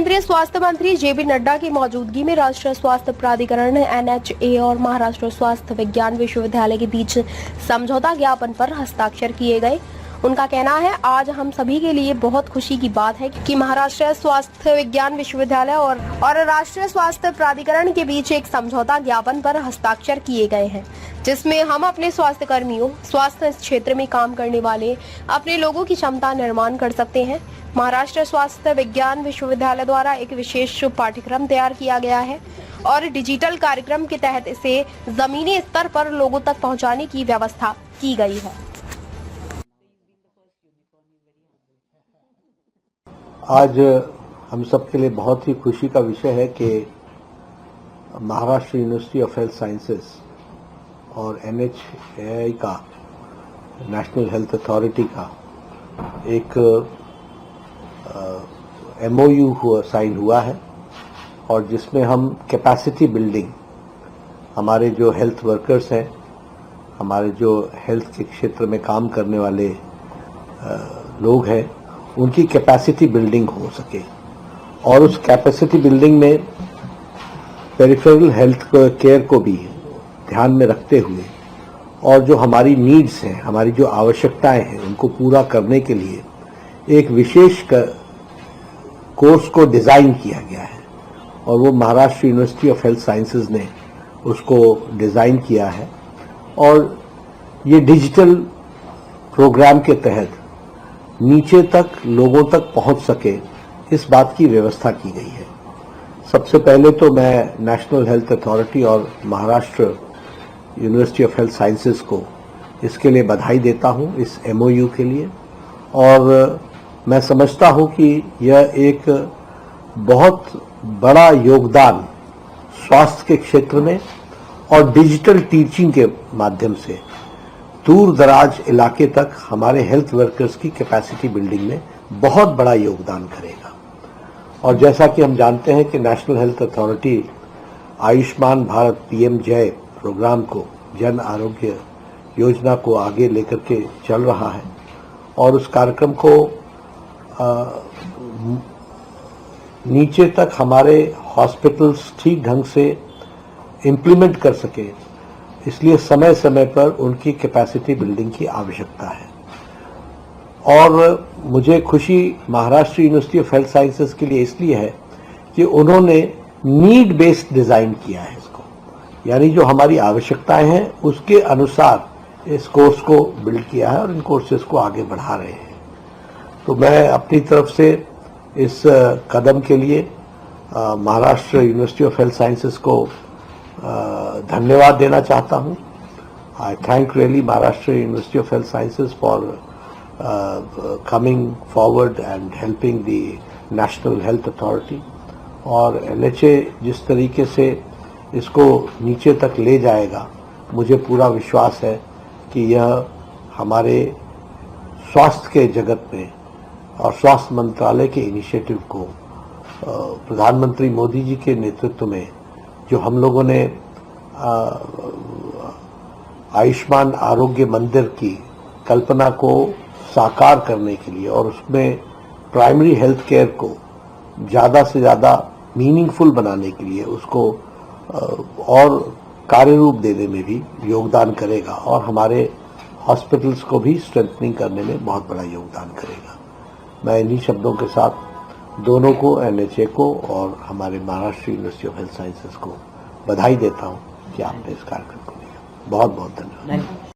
केंद्रीय स्वास्थ्य मंत्री जेपी नड्डा की मौजूदगी में राष्ट्रीय स्वास्थ्य प्राधिकरण NHA और महाराष्ट्र स्वास्थ्य विज्ञान विश्वविद्यालय के बीच समझौता ज्ञापन पर हस्ताक्षर किए गए। उनका कहना है, आज हम सभी के लिए बहुत खुशी की बात है कि महाराष्ट्र स्वास्थ्य विज्ञान विश्वविद्यालय और राष्ट्रीय स्वास्थ्य प्राधिकरण के बीच एक समझौता ज्ञापन पर हस्ताक्षर किए गए हैं, जिसमें हम अपने स्वास्थ्य कर्मियों, स्वास्थ्य क्षेत्र में काम करने वाले अपने लोगों की क्षमता निर्माण कर सकते हैं। महाराष्ट्र स्वास्थ्य विज्ञान विश्वविद्यालय द्वारा एक विशेष पाठ्यक्रम तैयार किया गया है और डिजिटल कार्यक्रम के तहत इसे जमीनी स्तर पर लोगों तक पहुंचाने की व्यवस्था की गई है। आज हम सबके लिए बहुत ही खुशी का विषय है कि Maharashtra university of health sciences और NHAI का, नेशनल हेल्थ अथॉरिटी का एक MOU साइन हुआ है और जिसमें हम कैपेसिटी बिल्डिंग, हमारे जो हेल्थ वर्कर्स हैं, हमारे जो हेल्थ के क्षेत्र में काम करने वाले लोग हैं, उनकी कैपेसिटी बिल्डिंग हो सके और उस कैपेसिटी बिल्डिंग में पेरिफेरल हेल्थ केयर को भी ध्यान में रखते हुए और जो हमारी नीड्स हैं, हमारी जो आवश्यकताएं हैं, उनको पूरा करने के लिए एक विशेष कोर्स को डिजाइन किया गया है और वो Maharashtra university of health sciences ने उसको डिजाइन किया है और ये डिजिटल प्रोग्राम के तहत नीचे तक लोगों तक पहुंच सके, इस बात की व्यवस्था की गई है। सबसे पहले तो मैं नेशनल हेल्थ अथॉरिटी और Maharashtra university of health sciences को इसके लिए बधाई देता हूं, इस MOU के लिए। और मैं समझता हूं कि यह एक बहुत बड़ा योगदान स्वास्थ्य के क्षेत्र में और डिजिटल टीचिंग के माध्यम से दूर दराज इलाके तक हमारे हेल्थ वर्कर्स की कैपेसिटी बिल्डिंग में बहुत बड़ा योगदान करेगा। और जैसा कि हम जानते हैं कि national health authority Ayushman Bharat PM-जय प्रोग्राम को, जन आरोग्य योजना को आगे लेकर के चल रहा है और उस कार्यक्रम को नीचे तक हमारे हॉस्पिटल्स ठीक ढंग से इम्प्लीमेंट कर सके, इसलिए समय समय पर उनकी कैपेसिटी बिल्डिंग की आवश्यकता है। और मुझे खुशी Maharashtra university of health sciences के लिए इसलिए है कि उन्होंने नीड बेस्ड डिजाइन किया है इसको, यानी जो हमारी आवश्यकताएं हैं उसके अनुसार इस कोर्स को बिल्ड किया है और इन कोर्सेज को आगे बढ़ा रहे हैं। तो मैं अपनी तरफ से इस कदम के लिए Maharashtra university of health sciences को धन्यवाद देना चाहता हूं। आई thank really Maharashtra university of health sciences for coming forward and helping the national health authority. और NHA जिस तरीके से इसको नीचे तक ले जाएगा, मुझे पूरा विश्वास है कि यह हमारे स्वास्थ्य के जगत में और स्वास्थ्य मंत्रालय के इनिशिएटिव को प्रधानमंत्री मोदी जी के नेतृत्व में जो हम लोगों ने आयुष्मान आरोग्य मंदिर की कल्पना को साकार करने के लिए और उसमें प्राइमरी हेल्थ केयर को ज़्यादा से ज़्यादा मीनिंगफुल बनाने के लिए उसको और कार्य रूप देने में भी योगदान करेगा और हमारे हॉस्पिटल्स को भी स्ट्रेंथनिंग करने में बहुत बड़ा योगदान करेगा। मैं इन्हीं शब्दों के साथ दोनों को, NHA को और हमारे Maharashtra university of health sciences को बधाई देता हूं कि आपने इस कार्यक्रम को किया। बहुत बहुत धन्यवाद।